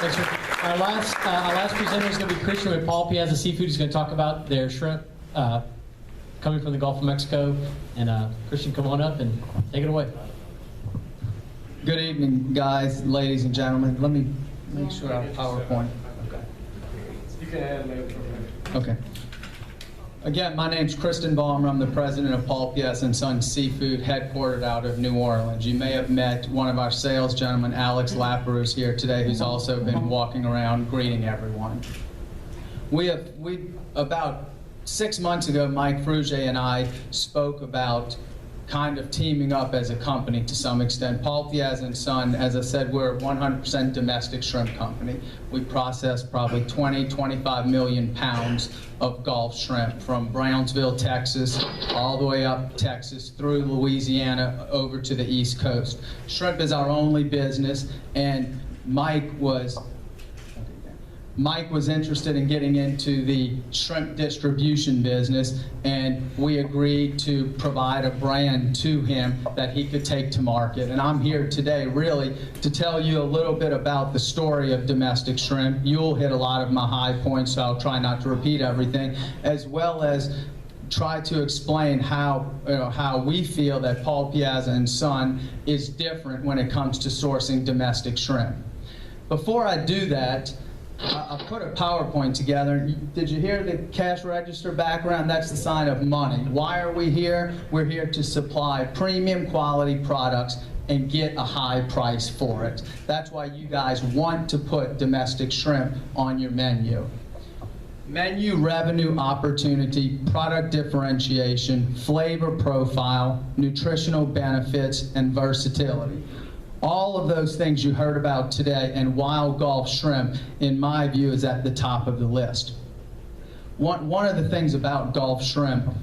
Thanks, sir. Our last presenter is going to be Christian with Piazza Shrimp. He's going to talk about their shrimp coming from the Gulf of Mexico. And Christian, come on up and take it away. Good evening, guys, ladies and gentlemen. Let me make sure I have PowerPoint. Okay. You can add later. Okay. Again, my name's Kristen Baumer. I'm the president of Piazza Shrimp Seafood, headquartered out of New Orleans. You may have met one of our sales gentlemen, Alex Lapperouse, here today, who's also been walking around greeting everyone. About 6 months ago, Mike Fruge and I spoke about kind of teaming up as a company to some extent. Piazza Shrimp, as I said, we're a 100% domestic shrimp company. We process probably 25 million pounds of Gulf shrimp from Brownsville, Texas, all the way up Texas through Louisiana over to the East Coast. Shrimp is our only business, and Mike was interested in getting into the shrimp distribution business, and we agreed to provide a brand to him that he could take to market. And I'm here today really to tell you a little bit about the story of domestic shrimp. You'll hit a lot of my high points, so I'll try not to repeat everything, as well as try to explain how we feel that Piazza Shrimp is different when it comes to sourcing domestic shrimp. Before I do that, I put a PowerPoint together. Did you hear the cash register background? That's the sign of money. Why are we here? We're here to supply premium quality products and get a high price for it. That's why you guys want to put domestic shrimp on your menu. Menu revenue opportunity, product differentiation, flavor profile, nutritional benefits, and versatility. All of those things you heard about today, and wild Gulf shrimp, in my view, is at the top of the list. One of the things about Gulf shrimp,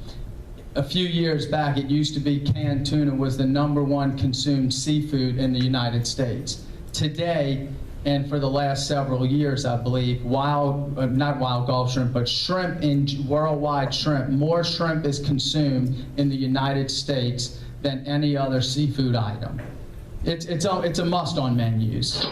a few years back, it used to be canned tuna was the #1 consumed seafood in the United States. Today, and for the last several years, I believe, not wild Gulf shrimp, but shrimp in worldwide shrimp, more shrimp is consumed in the United States than any other seafood item. It's a must on menus.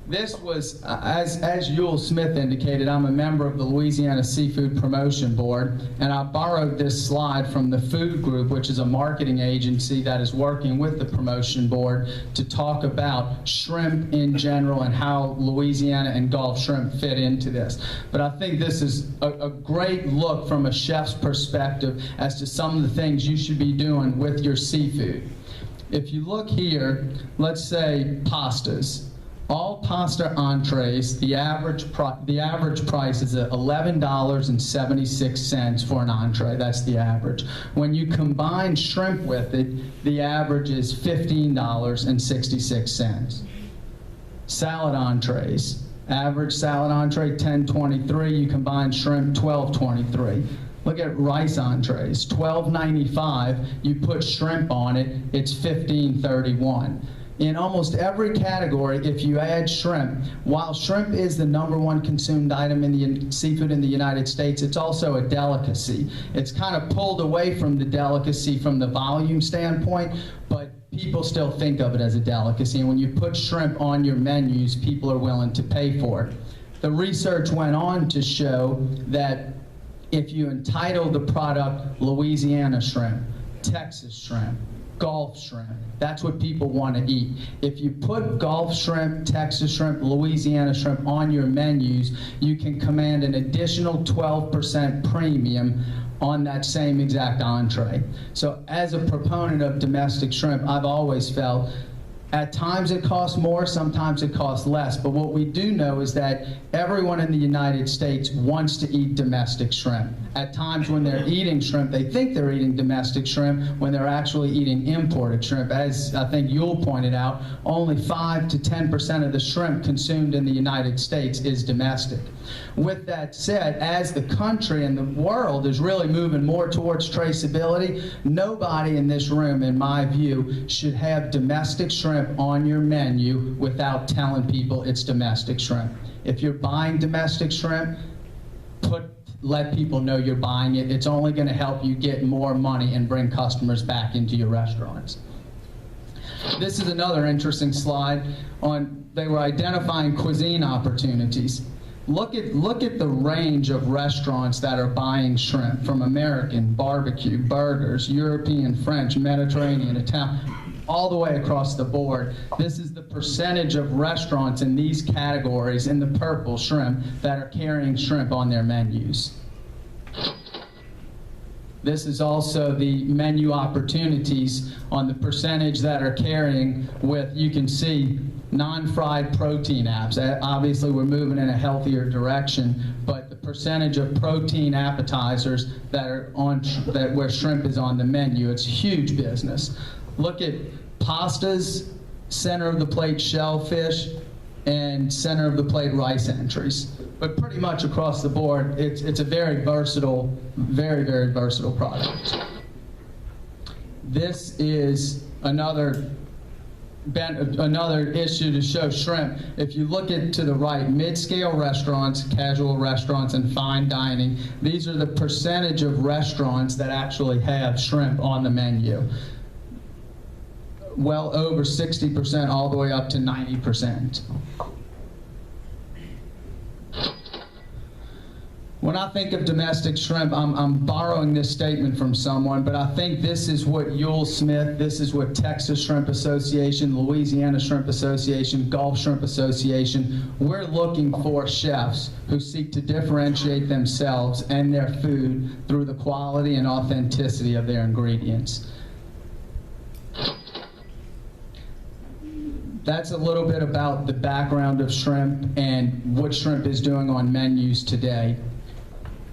This was, as Yul Smith indicated, I'm a member of the Louisiana Seafood Promotion Board, and I borrowed this slide from the Food Group, which is a marketing agency that is working with the Promotion Board to talk about shrimp in general and how Louisiana and Gulf shrimp fit into this. But I think this is a great look from a chef's perspective as to some of the things you should be doing with your seafood. If you look here, let's say pastas. All pasta entrees, the average price is $11.76 for an entree. That's the average. When you combine shrimp with it, the average is $15.66. Salad entrees. Average salad entree, $10.23. You combine shrimp, $12.23. Look at rice entrees, $12.95. You put shrimp on it, it's $15.31. In almost every category, if you add shrimp, while shrimp is the #1 consumed item in the seafood in the United States, it's also a delicacy. It's kind of pulled away from the delicacy from the volume standpoint, but people still think of it as a delicacy. And when you put shrimp on your menus, people are willing to pay for it. The research went on to show that if you entitle the product Louisiana shrimp, Texas shrimp, Gulf shrimp, that's what people want to eat. If you put Gulf shrimp, Texas shrimp, Louisiana shrimp on your menus, you can command an additional 12% premium on that same exact entree. So as a proponent of domestic shrimp, I've always felt at times it costs more, sometimes it costs less, but what we do know is that everyone in the United States wants to eat domestic shrimp. At times when they're eating shrimp, they think they're eating domestic shrimp when they're actually eating imported shrimp. As I think Yul pointed out, only 5 to 10% of the shrimp consumed in the United States is domestic. With that said, as the country and the world is really moving more towards traceability, nobody in this room, in my view, should have domestic shrimp on your menu without telling people it's domestic shrimp. If you're buying domestic shrimp, let people know you're buying it. It's only going to help you get more money and bring customers back into your restaurants. This is another interesting slide on, they were identifying cuisine opportunities. Look at the range of restaurants that are buying shrimp, from American, barbecue, burgers, European, French, Mediterranean, Italian, all the way across the board. This is the percentage of restaurants in these categories in the purple shrimp that are carrying shrimp on their menus. This is also the menu opportunities on the percentage that are carrying with, you can see, non-fried protein apps. Obviously, we're moving in a healthier direction, but the percentage of protein appetizers that are on, where shrimp is on the menu, it's huge business. Look at pastas, center of the plate shellfish, and center of the plate rice entries. But pretty much across the board, it's a very versatile, very versatile product. This is another issue to show shrimp. If you look at to the right, mid-scale restaurants, casual restaurants, and fine dining, these are the percentage of restaurants that actually have shrimp on the menu. Well over 60%, all the way up to 90%. When I think of domestic shrimp, I'm borrowing this statement from someone, but I think this is what Yule Smith, this is what Texas Shrimp Association, Louisiana Shrimp Association, Gulf Shrimp Association, we're looking for chefs who seek to differentiate themselves and their food through the quality and authenticity of their ingredients. That's a little bit about the background of shrimp and what shrimp is doing on menus today.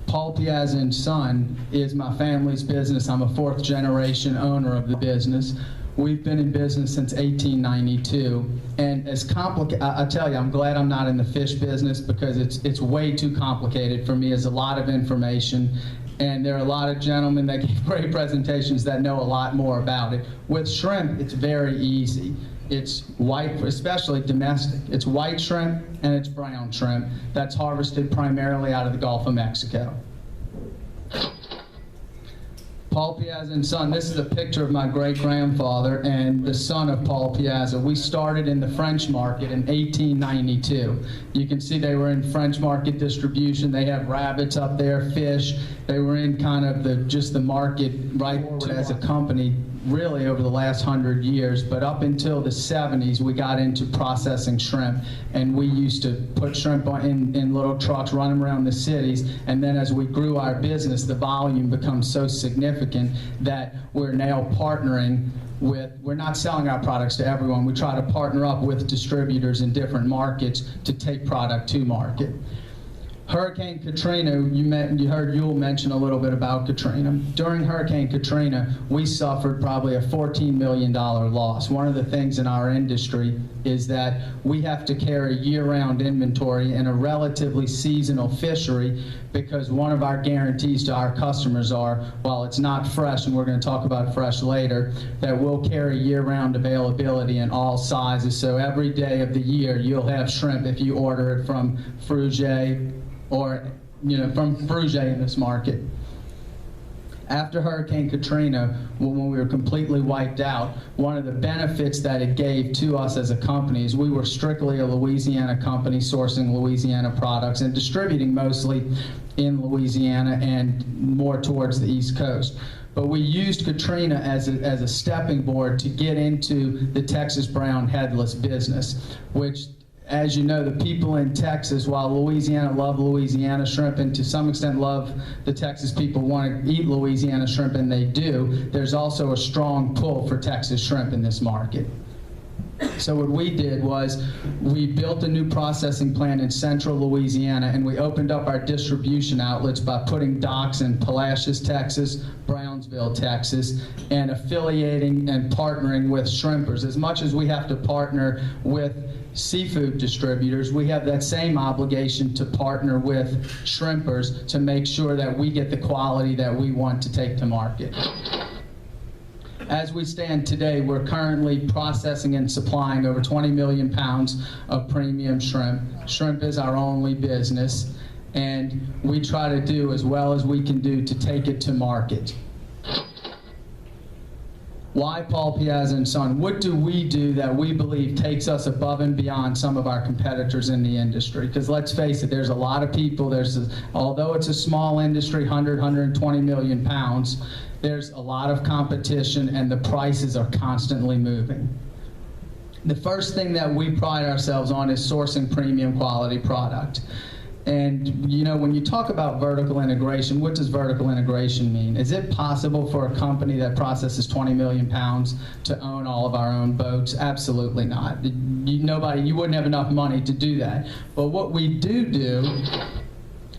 Paul Piazza and Son is my family's business. I'm a fourth generation owner of the business. We've been in business since 1892, and as complicated, I tell you, I'm glad I'm not in the fish business because it's way too complicated for me. There's a lot of information, and there are a lot of gentlemen that give great presentations that know a lot more about it. With shrimp, it's very easy. It's white, especially domestic. It's white shrimp and it's brown shrimp that's harvested primarily out of the Gulf of Mexico. Paul Piazza and Son, this is a picture of my great-grandfather and the son of Paul Piazza. We started in the French market in 1892. You can see they were in French market distribution. They have rabbits up there, fish. They were in kind of just the market right as a company really over the last 100 years, but up until the 70s we got into processing shrimp, and we used to put shrimp in little trucks, run them around the cities, and then as we grew our business, the volume becomes so significant that we're now partnering with, we're not selling our products to everyone, we try to partner up with distributors in different markets to take product to market. Hurricane Katrina, you heard Yule mention a little bit about Katrina. During Hurricane Katrina, we suffered probably a $14 million loss. One of the things in our industry is that we have to carry year-round inventory in a relatively seasonal fishery, because one of our guarantees to our customers are, while it's not fresh, and we're going to talk about fresh later, that we'll carry year-round availability in all sizes. So every day of the year, you'll have shrimp if you order it from Fruge, or from Fruge in this market. After Hurricane Katrina, when we were completely wiped out, one of the benefits that it gave to us as a company is we were strictly a Louisiana company sourcing Louisiana products and distributing mostly in Louisiana and more towards the East Coast. But we used Katrina as a stepping board to get into the Texas brown headless business, which, as you know, the people in Texas, while Louisiana love Louisiana shrimp and to some extent love the Texas people want to eat Louisiana shrimp, and they do, there's also a strong pull for Texas shrimp in this market. So what we did was we built a new processing plant in central Louisiana, and we opened up our distribution outlets by putting docks in Palacios, Texas, Brownsville, Texas, and affiliating and partnering with shrimpers. As much as we have to partner with seafood distributors, we have that same obligation to partner with shrimpers to make sure that we get the quality that we want to take to market. As we stand today, we're currently processing and supplying over 20 million pounds of premium shrimp. Shrimp is our only business, and we try to do as well as we can do to take it to market. Why Paul Piazza and Son? What do we do that we believe takes us above and beyond some of our competitors in the industry? Because let's face it, there's a lot of people, although it's a small industry, 120 million pounds, there's a lot of competition and the prices are constantly moving. The first thing that we pride ourselves on is sourcing premium quality product. And you know, when you talk about vertical integration, what does vertical integration mean? Is it possible for a company that processes 20 million pounds to own all of our own boats? Absolutely not. You wouldn't have enough money to do that. But what we do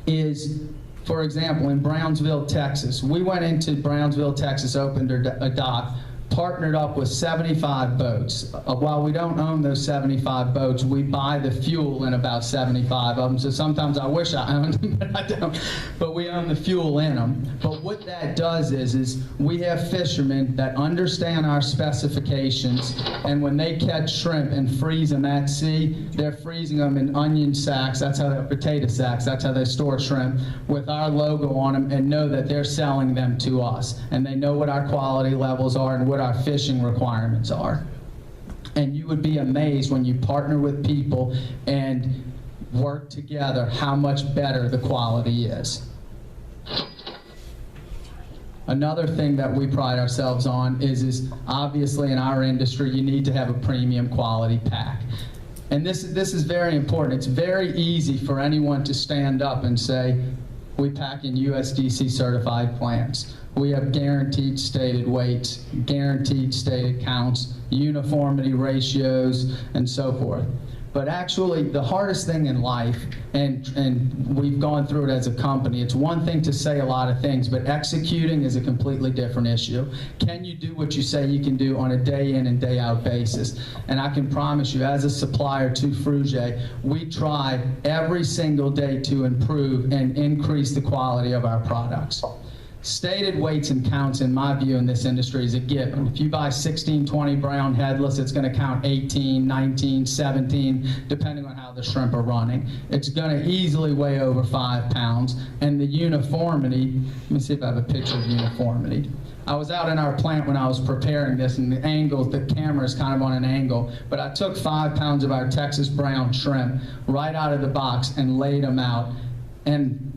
is, for example, in Brownsville, Texas, we went into Brownsville, Texas, opened a dock, partnered up with 75 boats. While we don't own those 75 boats, we buy the fuel in about 75 of them. So sometimes I wish I owned them, but I don't. But we own the fuel in them. But what that does is we have fishermen that understand our specifications, and when they catch shrimp and freeze them at sea, they're freezing them in onion sacks, potato sacks, that's how they store shrimp, with our logo on them, and know that they're selling them to us. And they know what our quality levels are and what our fishing requirements are. And you would be amazed when you partner with people and work together how much better the quality is. Another thing that we pride ourselves on is obviously in our industry you need to have a premium quality pack. And this is very important. It's very easy for anyone to stand up and say, we pack in USDC certified plants. We have guaranteed stated weights, guaranteed stated counts, uniformity ratios, and so forth. But actually, the hardest thing in life, and we've gone through it as a company, it's one thing to say a lot of things, but executing is a completely different issue. Can you do what you say you can do on a day in and day out basis? And I can promise you, as a supplier to Fruge, we try every single day to improve and increase the quality of our products. Stated weights and counts, in my view, in this industry is a given. If you buy 1620 brown headless, it's going to count 18, 19, 17, depending on how the shrimp are running. It's going to easily weigh over 5 pounds. And the uniformity, let me see if I have a picture of uniformity. I was out in our plant when I was preparing this, and the camera is kind of on an angle, but I took 5 pounds of our Texas brown shrimp right out of the box and laid them out. And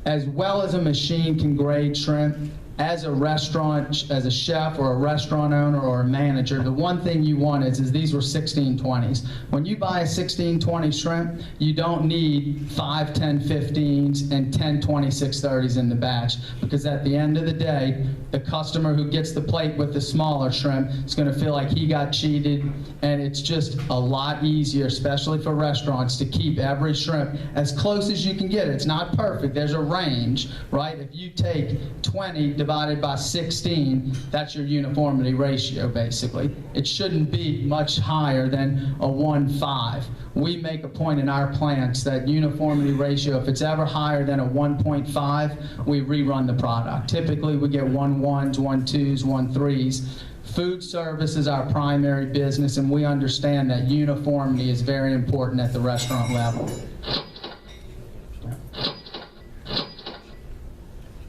as well as a machine can grade shrimp, as a restaurant, as a chef or a restaurant owner or a manager, the one thing you want is these were 1620s. When you buy a 1620 shrimp, you don't need 5 10-15s and 10 26-30s in the batch, because at the end of the day, the customer who gets the plate with the smaller shrimp is going to feel like he got cheated, and it's just a lot easier, especially for restaurants, to keep every shrimp as close as you can get. It's not perfect. There's a range, right? If you take 20 divided by 16, that's your uniformity ratio, basically. It shouldn't be much higher than a 1:5. We make a point in our plants that uniformity ratio, if it's ever higher than a 1.5, we rerun the product. Typically, we get 1.1s, 1.2s, 1.3s. Food service is our primary business, and we understand that uniformity is very important at the restaurant level.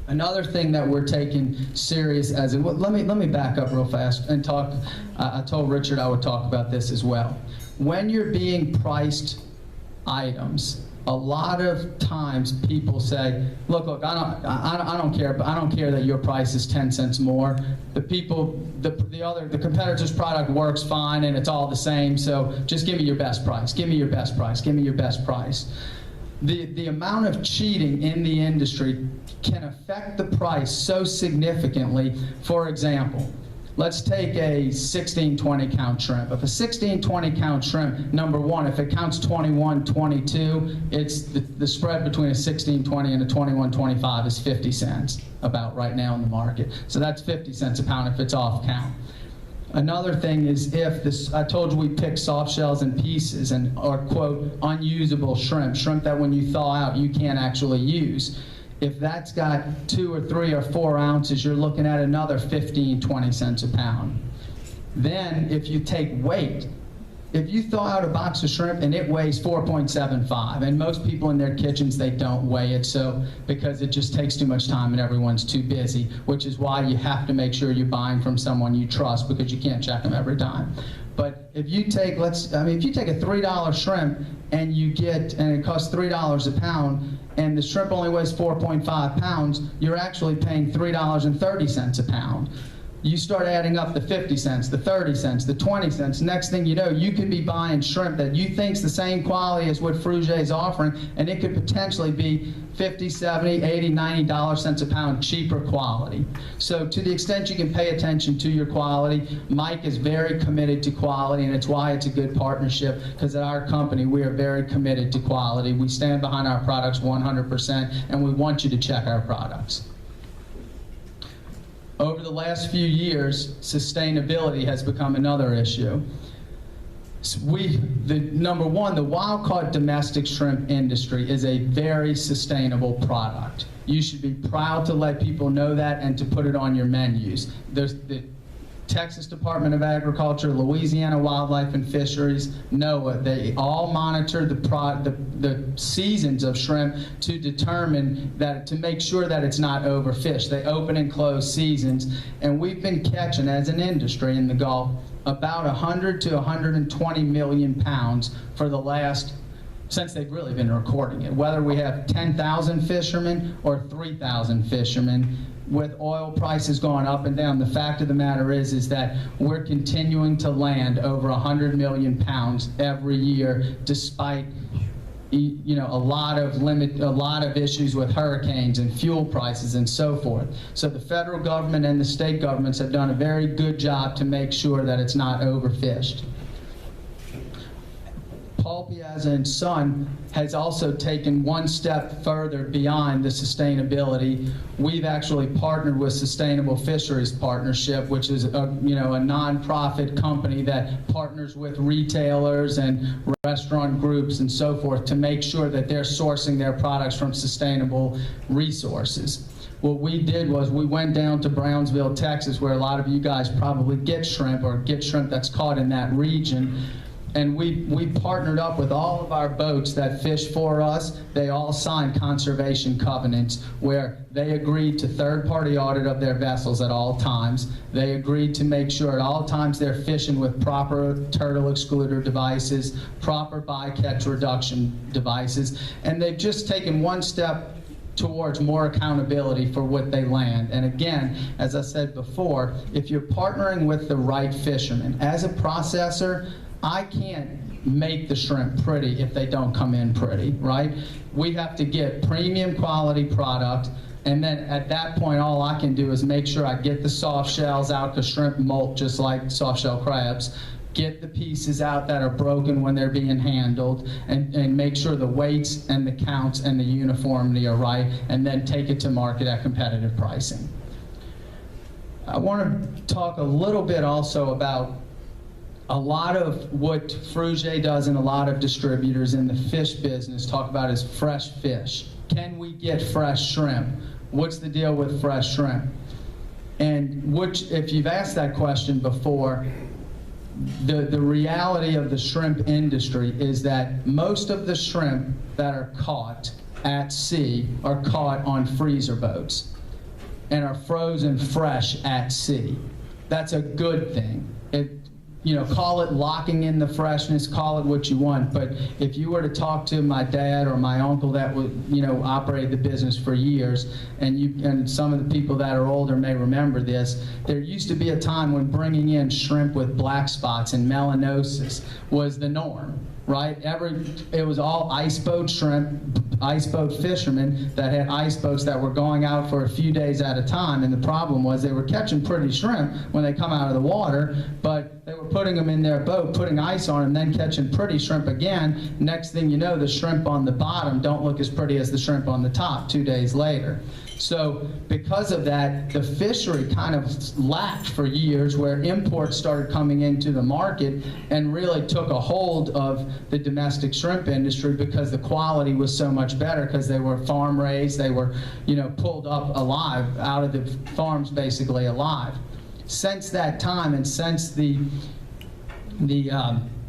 Another thing that we're taking serious let me back up real fast and talk. I told Richard I would talk about this as well. When you're being priced items, a lot of times people say, look, I don't care, but I don't care that your price is 10 cents more. The competitor's product works fine and it's all the same, so just give me your best price, give me your best price, give me your best price. The amount of cheating in the industry can affect the price so significantly. For example, let's take a 1620 count shrimp. If a 1620 count shrimp, number one, if it counts 21, 22, it's the spread between a 1620 and a 2125 is 50 cents about right now in the market. So that's 50 cents a pound if it's off count. Another thing is I told you we pick soft shells and pieces or quote unusable shrimp that when you thaw out you can't actually use. If that's got 2 or 3 or 4 ounces, you're looking at another 15, 20 cents a pound. Then if you take weight, if you thaw out a box of shrimp and it weighs 4.75, and most people in their kitchens, they don't weigh it, so because it just takes too much time and everyone's too busy, which is why you have to make sure you're buying from someone you trust, because you can't check them every time. But if you take, if you take a $3 shrimp and it costs $3 a pound, and the shrimp only weighs 4.5 pounds, you're actually paying $3.30 a pound. You start adding up the 50 cents, the 30 cents, the 20 cents. Next thing you know, you could be buying shrimp that you think's the same quality as what Fruge is offering, and it could potentially be 50, 70, 80, 90 cents a pound cheaper quality. So to the extent you can pay attention to your quality, Mike is very committed to quality, and it's why it's a good partnership, because at our company, we are very committed to quality. We stand behind our products 100%, and we want you to check our products. Over the last few years, sustainability has become another issue. Number one, the wild-caught domestic shrimp industry is a very sustainable product. You should be proud to let people know that and to put it on your menus. There's the Texas Department of Agriculture, Louisiana Wildlife and Fisheries, NOAA, they all monitor the seasons of shrimp to determine that, to make sure that it's not overfished. They open and close seasons, and we've been catching, as an industry in the Gulf, about 100 to 120 million pounds for the last, since they've really been recording it. Whether we have 10,000 fishermen or 3,000 fishermen, with oil prices going up and down, the fact of the matter is that we're continuing to land over 100 million pounds every year, despite a lot of issues with hurricanes and fuel prices and so forth. So the federal government and the state governments have done a very good job to make sure that it's not overfished. Paul Piazza and Son has also taken one step further beyond the sustainability. We've actually partnered with Sustainable Fisheries Partnership, which is a nonprofit company that partners with retailers and restaurant groups and so forth to make sure that they're sourcing their products from sustainable resources. What we did was we went down to Brownsville, Texas, where a lot of you guys probably get shrimp or get shrimp that's caught in that region. And we partnered up with all of our boats that fish for us. They all signed conservation covenants where they agreed to third-party audit of their vessels at all times. They agreed to make sure at all times they're fishing with proper turtle excluder devices, proper bycatch reduction devices, and they've just taken one step towards more accountability for what they land. And again, as I said before, if you're partnering with the right fishermen, as a processor, I can't make the shrimp pretty if they don't come in pretty, right? We have to get premium quality product, and then at that point, all I can do is make sure I get the soft shells out, because shrimp molt just like soft shell crabs. Get the pieces out that are broken when they're being handled, and make sure the weights and the counts and the uniformity are right, and then take it to market at competitive pricing. I want to talk a little bit also about a lot of what Fruge does, and a lot of distributors in the fish business talk about is fresh fish. Can we get fresh shrimp? What's the deal with fresh shrimp? And if you've asked that question before, the reality of the shrimp industry is that most of the shrimp that are caught at sea are caught on freezer boats and are frozen fresh at sea. That's a good thing. Call it locking in the freshness, call it what you want, but if you were to talk to my dad or my uncle that would, operated the business for years, and some of the people that are older may remember this, there used to be a time when bringing in shrimp with black spots and melanosis was the norm, right? It was all ice boat shrimp, ice boat fishermen that had ice boats that were going out for a few days at a time, and the problem was they were catching pretty shrimp when they come out of the water, but they were putting them in their boat, putting ice on them, then catching pretty shrimp again. Next thing you know, the shrimp on the bottom don't look as pretty as the shrimp on the top 2 days later. So because of that, the fishery kind of lacked for years, where imports started coming into the market and really took a hold of the domestic shrimp industry, because the quality was so much better, because they were farm raised, they were pulled up alive, out of the farms basically alive. Since that time, and since the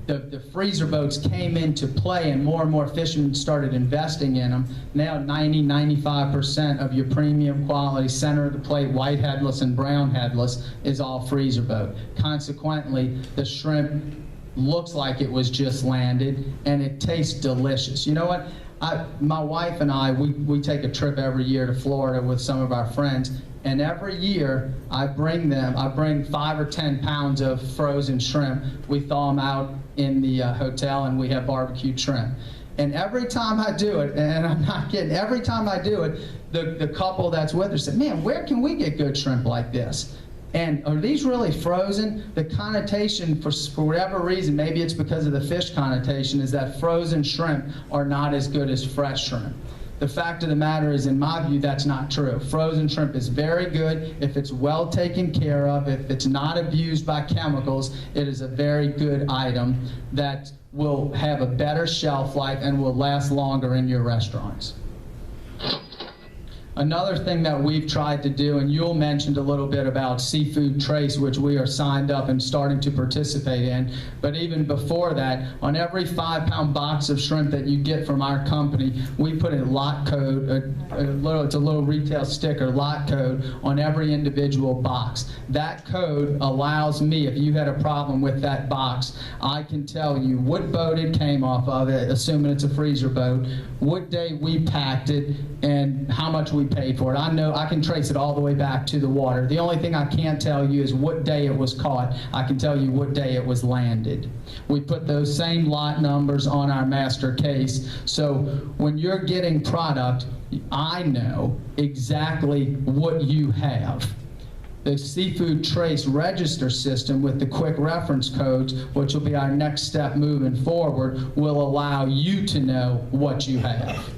the freezer boats came into play and more fishermen started investing in them. Now 90–95% of your premium quality center of the plate white headless and brown headless is all freezer boat. Consequently, the shrimp looks like it was just landed and it tastes delicious. You know what? My wife and I, we take a trip every year to Florida with some of our friends, and every year I bring 5 or 10 pounds of frozen shrimp. We thaw them out in the hotel and we have barbecued shrimp. And every time I do it, and I'm not kidding, every time I do it, the couple that's with us said, man, where can we get good shrimp like this? And are these really frozen? The connotation, for whatever reason, maybe it's because of the fish connotation, is that frozen shrimp are not as good as fresh shrimp. The fact of the matter is, in my view, that's not true. Frozen shrimp is very good if it's well taken care of, if it's not abused by chemicals. It is a very good item that will have a better shelf life and will last longer in your restaurants. Another thing that we've tried to do, and Yul mentioned a little bit about Seafood Trace, which we are signed up and starting to participate in, but even before that, on every 5-pound box of shrimp that you get from our company, we put a lot code, it's a little retail sticker, lot code, on every individual box. That code allows me, if you had a problem with that box, I can tell you what boat it came off of, assuming it's a freezer boat, what day we packed it, and how much we paid for it. I know I can trace it all the way back to the water. The only thing I can't tell you is what day it was caught. I can tell you what day it was landed. We put those same lot numbers on our master case, so when you're getting product, I know exactly what you have. The Seafood Trace register system with the quick reference codes, which will be our next step moving forward, will allow you to know what you have.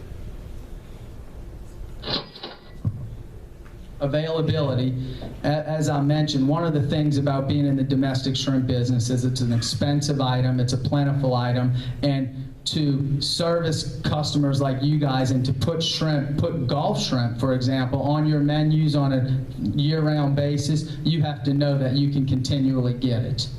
Availability, as I mentioned, one of the things about being in the domestic shrimp business is it's an expensive item, it's a plentiful item, and to service customers like you guys and to put Gulf shrimp, for example, on your menus on a year-round basis, you have to know that you can continually get it.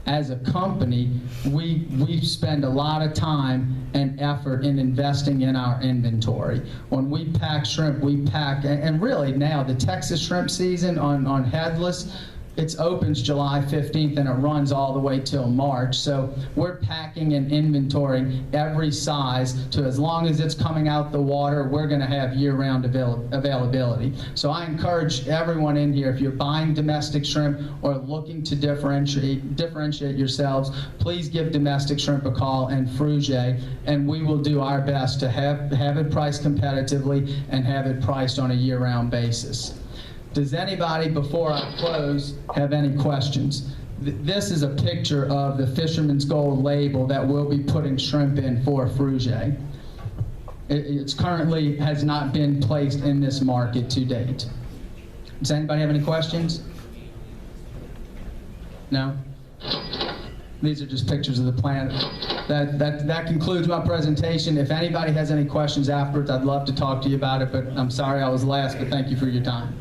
As a company, we spend a lot of time and effort in investing in our inventory. When we pack shrimp, we pack, and really now the Texas shrimp season on headless, it opens July 15th and it runs all the way till March. So we're packing and inventorying every size to, as long as it's coming out the water, we're going to have year-round availability. So I encourage everyone in here, if you're buying domestic shrimp or looking to differentiate yourselves, please give Domestic Shrimp a call and Fruge, and we will do our best to have it priced competitively and have it priced on a year-round basis. Does anybody, before I close, have any questions? This is a picture of the Fisherman's Gold label that we'll be putting shrimp in for Fruge. It's currently has not been placed in this market to date. Does anybody have any questions? No? These are just pictures of the plant. That concludes my presentation. If anybody has any questions afterwards, I'd love to talk to you about it, but I'm sorry I was last, but thank you for your time.